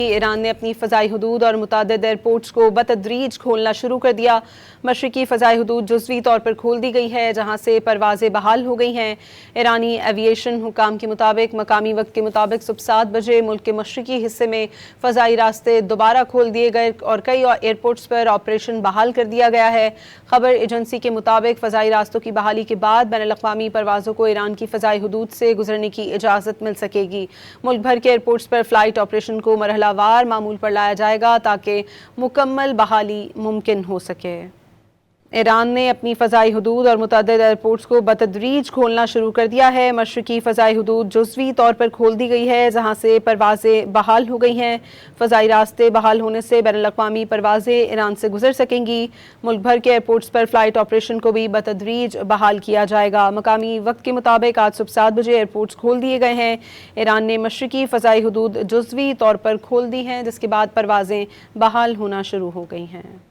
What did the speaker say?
Iran ने अपनी फ़ज़ाई हदूद और मुतअद्दिद एयरपोर्ट्स को बतदरीज खोलना शुरू कर दिया। मशरिकी फ़ज़ाई हदूद जुज़वी तौर पर खोल दी गई है, जहाँ से परवाज़ें बहाल हो गई हैं। ईरानी एविएशन हुकाम के मुताबिक मकामी वक्त के मुताबिक सुबह 7 बजे मुल्क के मशरिकी हिस्से में फ़ज़ाई रास्ते दोबारा खोल दिए गए और कई एयरपोर्ट्स पर ऑपरेशन बहाल कर दिया गया है। खबर एजेंसी के मुताबिक फ़ज़ाई रास्तों की बहाली के बाद बैनुल-अक़वामी परवाज़ों को ईरान की फ़ज़ाई हदूद से गुजरने की इजाज़त मिल सकेगी। मुल्क भर के एयरपोर्ट्स पर फ़्लाइट ऑपरेशन को मरहलावार मामूल पर लाया जाएगा ताकि मुकम्मल बहाली मुमकिन हो सके। ईरान ने अपनी फ़ज़ाई हदूद और मुतअद्दिद एयरपोर्ट्स को बतदरीज खोलना शुरू कर दिया है। मशरिकी फ़ज़ाई हदूद जुज़वी तौर पर खोल दी गई है, जहाँ से परवाज़ें बहाल हो गई हैं। फ़ज़ाई रास्ते बहाल होने से बैनुल-अक़वामी परवाज़ें ईरान से गुजर सकेंगी। मुल्क भर के एयरपोर्ट्स पर फ़्लाइट ऑपरेशन को भी बतदरीज बहाल किया जाएगा। मकामी वक्त के मुताबिक आज सुबह 7 बजे एयरपोर्ट्स खोल दिए गए हैं। ईरान ने मशरिकी फ़ज़ाई हदूद जुज़वी तौर पर खोल दी हैं, जिसके बाद परवाज़ें बहाल होना शुरू हो गई हैं।